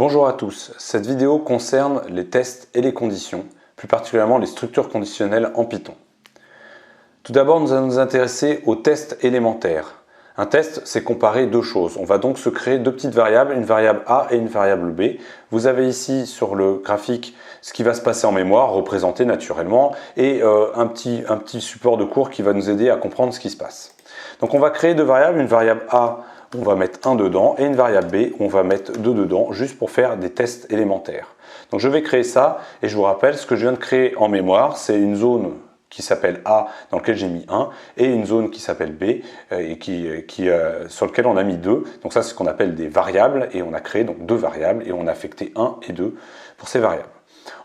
Bonjour à tous, cette vidéo concerne les tests et les conditions, plus particulièrement les structures conditionnelles en Python. Tout d'abord, nous allons nous intéresser aux tests élémentaires. Un test, c'est comparer deux choses. On va donc se créer deux petites variables, une variable A et une variable B. Vous avez ici sur le graphique ce qui va se passer en mémoire, représenté naturellement, et un petit support de cours qui va nous aider à comprendre ce qui se passe. Donc on va créer deux variables, une variable A, on va mettre 1 dedans, et une variable B, on va mettre 2 dedans, juste pour faire des tests élémentaires. Donc je vais créer ça, et je vous rappelle, ce que je viens de créer en mémoire, c'est une zone qui s'appelle A, dans laquelle j'ai mis 1, et une zone qui s'appelle B, sur laquelle on a mis 2. Donc ça, c'est ce qu'on appelle des variables, et on a créé donc deux variables, et on a affecté 1 et 2 pour ces variables.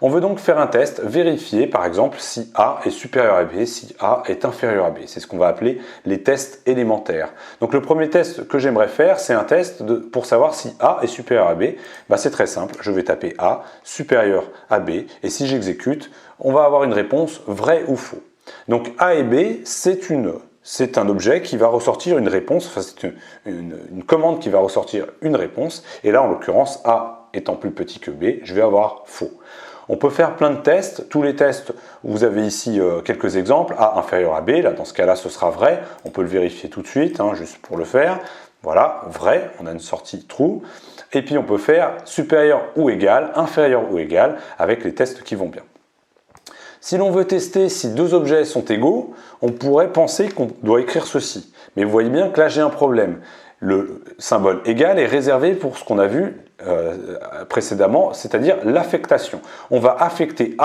On veut donc faire un test, vérifier par exemple si A est supérieur à B, si A est inférieur à B. C'est ce qu'on va appeler les tests élémentaires. Donc le premier test que j'aimerais faire, c'est un test pour savoir si A est supérieur à B. C'est très simple, je vais taper A supérieur à B, et si j'exécute, on va avoir une réponse vrai ou faux. Donc A et B, c'est un objet qui va ressortir une réponse, enfin c'est une commande qui va ressortir une réponse, et là en l'occurrence A étant plus petit que B, je vais avoir faux. On peut faire plein de tests, tous les tests, vous avez ici quelques exemples, A inférieur à B, là dans ce cas-là ce sera vrai, on peut le vérifier tout de suite, juste pour le faire, voilà, vrai, on a une sortie true, et puis on peut faire supérieur ou égal, inférieur ou égal, avec les tests qui vont bien. Si l'on veut tester si deux objets sont égaux, on pourrait penser qu'on doit écrire ceci, mais vous voyez bien que là j'ai un problème. Le symbole égal est réservé pour ce qu'on a vu précédemment, c'est-à-dire l'affectation. On va affecter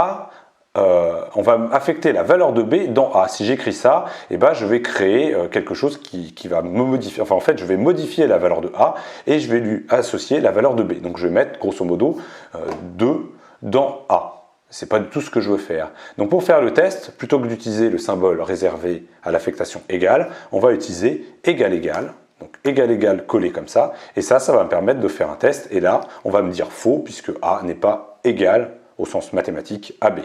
on va affecter la valeur de B dans A. Si j'écris ça, je vais créer quelque chose qui va me modifier. Enfin, en fait, je vais modifier la valeur de A et je vais lui associer la valeur de B. Donc, je vais mettre grosso modo 2 dans A. Ce n'est pas du tout ce que je veux faire. Donc, pour faire le test, plutôt que d'utiliser le symbole réservé à l'affectation égale, on va utiliser égal égal. Donc égal égal collé comme ça, et ça va me permettre de faire un test, et là on va me dire faux puisque A n'est pas égal au sens mathématique à B.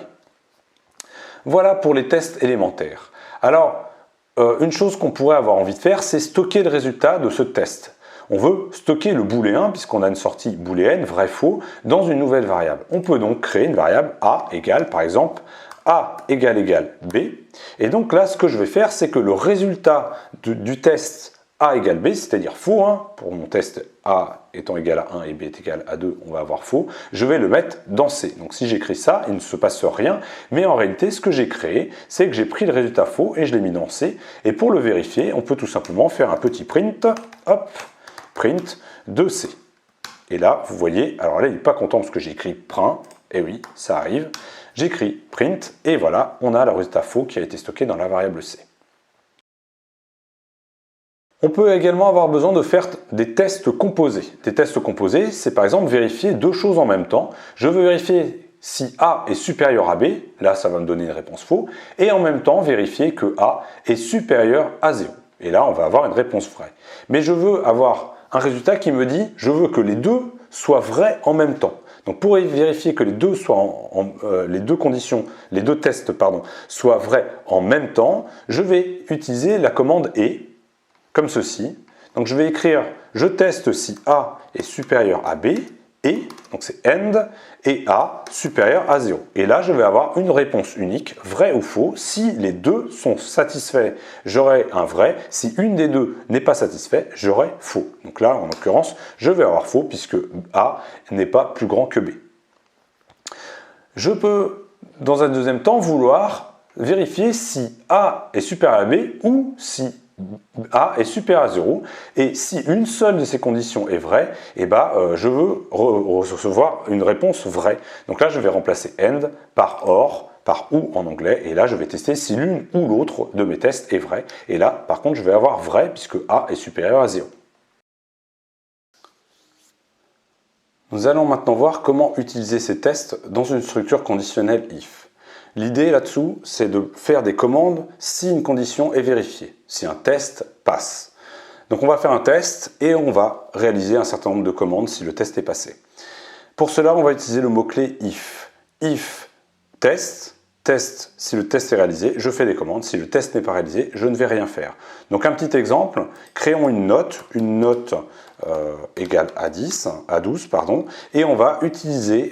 Voilà pour les tests élémentaires. Alors une chose qu'on pourrait avoir envie de faire, c'est stocker le résultat de ce test. On veut stocker le booléen, puisqu'on a une sortie booléenne, vrai-faux, dans une nouvelle variable. On peut donc créer une variable A égale, par exemple, A égale B, et donc là ce que je vais faire, c'est que le résultat du test A égale B, c'est-à-dire faux, pour mon test A étant égal à 1 et B est égal à 2, on va avoir faux, je vais le mettre dans C. Donc si j'écris ça, il ne se passe rien, mais en réalité, ce que j'ai créé, c'est que j'ai pris le résultat faux et je l'ai mis dans C, et pour le vérifier, on peut tout simplement faire un petit print, hop, print de C. Et là, vous voyez, alors là, il n'est pas content parce que j'ai écrit print, et oui, ça arrive, j'écris print, et voilà, on a le résultat faux qui a été stocké dans la variable C. On peut également avoir besoin de faire des tests composés. Des tests composés, c'est par exemple vérifier deux choses en même temps. Je veux vérifier si A est supérieur à B, là ça va me donner une réponse faux, et en même temps vérifier que A est supérieur à 0. Et là on va avoir une réponse vraie. Mais je veux avoir un résultat qui me dit, je veux que les deux soient vrais en même temps. Donc pour vérifier que les deux tests soient vrais en même temps, je vais utiliser la commande et, comme ceci. Donc je vais écrire je teste si A est supérieur à B et, donc c'est AND, et A supérieur à 0. Et là je vais avoir une réponse unique, vrai ou faux. Si les deux sont satisfaits, j'aurai un vrai. Si une des deux n'est pas satisfaite, j'aurai faux. Donc là en l'occurrence, je vais avoir faux puisque A n'est pas plus grand que B. Je peux, dans un deuxième temps, vouloir vérifier si A est supérieur à B ou si A est supérieur à 0, et si une seule de ces conditions est vraie, je veux recevoir une réponse vraie. Donc là, je vais remplacer AND par OR, par OU en anglais, et là, je vais tester si l'une ou l'autre de mes tests est vraie. Et là, par contre, je vais avoir vrai, puisque A est supérieur à 0. Nous allons maintenant voir comment utiliser ces tests dans une structure conditionnelle IF. L'idée là-dessous, c'est de faire des commandes si une condition est vérifiée, si un test passe. Donc on va faire un test et on va réaliser un certain nombre de commandes si le test est passé. Pour cela, on va utiliser le mot-clé if. If test, test, si le test est réalisé, je fais des commandes. Si le test n'est pas réalisé, je ne vais rien faire. Donc un petit exemple, créons une note égale à 12, pardon, et on va utiliser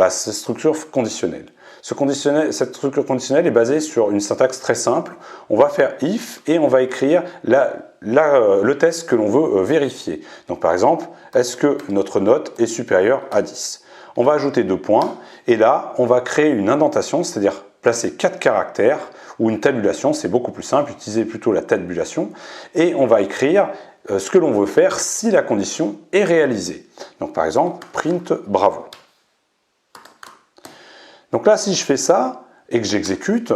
cette structure conditionnelle. Cette structure conditionnelle est basée sur une syntaxe très simple. On va faire if et on va écrire le test que l'on veut vérifier. Donc par exemple, est-ce que notre note est supérieure à 10? On va ajouter 2 points et là, on va créer une indentation, c'est-à-dire placer 4 caractères ou une tabulation, c'est beaucoup plus simple, utilisez plutôt la tabulation, et on va écrire ce que l'on veut faire si la condition est réalisée. Donc par exemple, print bravo. Donc là, si je fais ça et que j'exécute,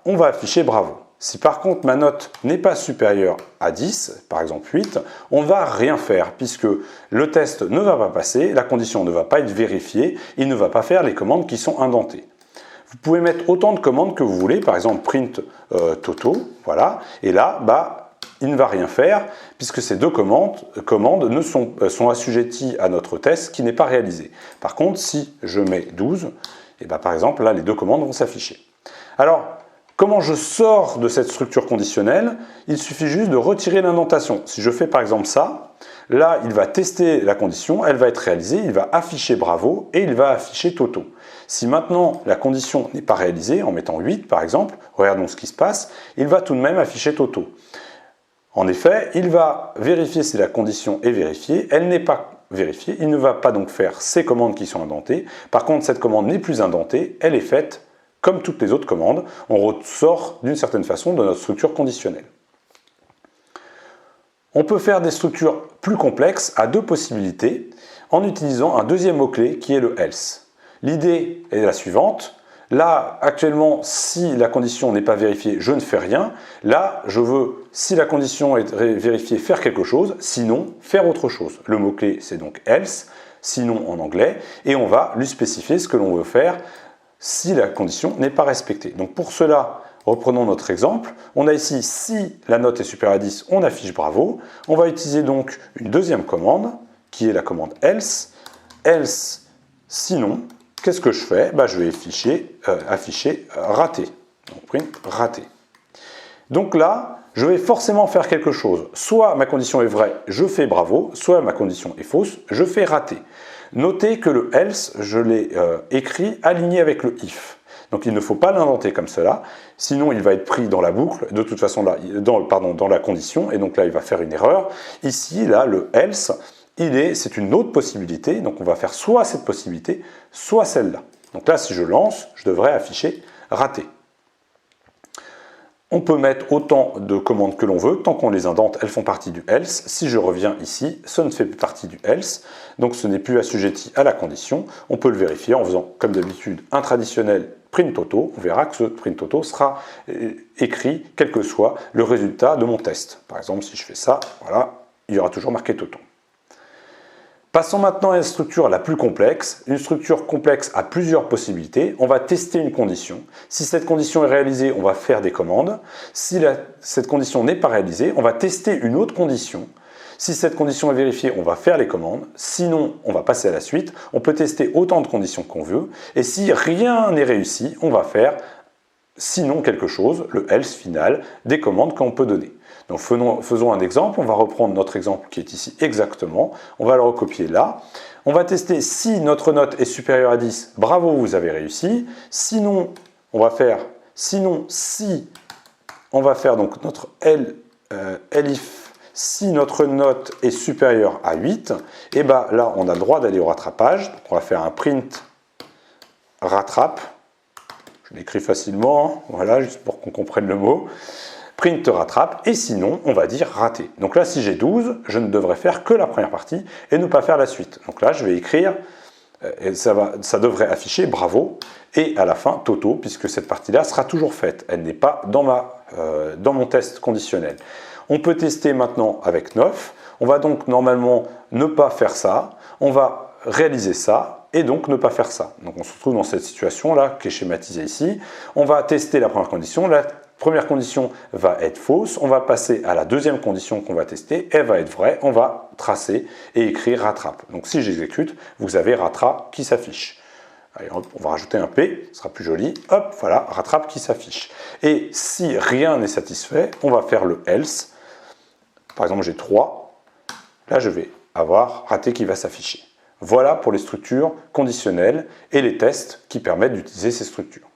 on va afficher bravo. Si par contre ma note n'est pas supérieure à 10, par exemple 8, on ne va rien faire puisque le test ne va pas passer, la condition ne va pas être vérifiée, il ne va pas faire les commandes qui sont indentées. Vous pouvez mettre autant de commandes que vous voulez, par exemple print toto, voilà, et là, il ne va rien faire puisque ces deux commandes sont assujetties à notre test qui n'est pas réalisé. Par contre, si je mets 12, par exemple, là, les deux commandes vont s'afficher. Alors, comment je sors de cette structure conditionnelle? Il suffit juste de retirer l'indentation. Si je fais par exemple ça, là, il va tester la condition, elle va être réalisée, il va afficher bravo et il va afficher toto. Si maintenant la condition n'est pas réalisée, en mettant 8 par exemple, regardons ce qui se passe, il va tout de même afficher toto. En effet, il va vérifier si la condition est vérifiée, elle n'est pas vérifiée, il ne va pas donc faire ces commandes qui sont indentées. Par contre, cette commande n'est plus indentée, elle est faite comme toutes les autres commandes, on ressort d'une certaine façon de notre structure conditionnelle. On peut faire des structures plus complexes à 2 possibilités en utilisant un deuxième mot-clé qui est le else. L'idée est la suivante. Là, actuellement, si la condition n'est pas vérifiée, je ne fais rien. Là, je veux, si la condition est vérifiée, faire quelque chose, sinon, faire autre chose. Le mot-clé, c'est donc else, sinon en anglais, et on va lui spécifier ce que l'on veut faire si la condition n'est pas respectée. Donc pour cela, reprenons notre exemple. On a ici, si la note est supérieure à 10, on affiche bravo. On va utiliser donc une deuxième commande, qui est la commande else. Else, sinon, qu'est-ce que je fais? Je vais afficher raté. Donc print raté. Donc là, je vais forcément faire quelque chose. Soit ma condition est vraie, je fais bravo, soit ma condition est fausse, je fais raté. Notez que le else, je l'ai écrit aligné avec le if. Donc il ne faut pas l'indenter comme cela, sinon il va être pris dans la boucle, de toute façon là, dans la condition, et donc là il va faire une erreur. Ici, là, le else, c'est une autre possibilité, donc on va faire soit cette possibilité, soit celle-là. Donc là, si je lance, je devrais afficher raté. On peut mettre autant de commandes que l'on veut, tant qu'on les indente, elles font partie du else. Si je reviens ici, ce ne fait plus partie du else, donc ce n'est plus assujetti à la condition. On peut le vérifier en faisant, comme d'habitude, un traditionnel print toto. On verra que ce print toto sera écrit, quel que soit le résultat de mon test. Par exemple, si je fais ça, voilà, il y aura toujours marqué toto. Passons maintenant à une structure la plus complexe. Une structure complexe a plusieurs possibilités. On va tester une condition. Si cette condition est réalisée, on va faire des commandes. Si cette condition n'est pas réalisée, on va tester une autre condition. Si cette condition est vérifiée, on va faire les commandes. Sinon, on va passer à la suite. On peut tester autant de conditions qu'on veut. Et si rien n'est réussi, on va faire sinon quelque chose, le else final, des commandes qu'on peut donner. Donc faisons un exemple, on va reprendre notre exemple qui est ici exactement, on va le recopier là. On va tester si notre note est supérieure à 10, bravo, vous avez réussi. Sinon, on va faire donc notre elif, si notre note est supérieure à 8, et là on a le droit d'aller au rattrapage. Donc, on va faire un print rattrape. Je l'écris facilement, voilà, juste pour qu'on comprenne le mot. Print rattrape, et sinon, on va dire raté. Donc là, si j'ai 12, je ne devrais faire que la première partie et ne pas faire la suite. Donc là, je vais écrire, et ça devrait afficher bravo, et à la fin, toto, puisque cette partie-là sera toujours faite. Elle n'est pas dans mon test conditionnel. On peut tester maintenant avec 9. On va donc normalement ne pas faire ça. On va réaliser ça et donc ne pas faire ça. Donc on se retrouve dans cette situation-là qui est schématisée ici. On va tester la première condition. La première condition va être fausse. On va passer à la deuxième condition qu'on va tester. Elle va être vraie. On va tracer et écrire rattrape. Donc si j'exécute, vous avez rattrape qui s'affiche. Allez, hop, on va rajouter un P, ce sera plus joli. Hop, voilà, rattrape qui s'affiche. Et si rien n'est satisfait, on va faire le else. Par exemple, j'ai 3. Là, je vais avoir raté qui va s'afficher. Voilà pour les structures conditionnelles et les tests qui permettent d'utiliser ces structures.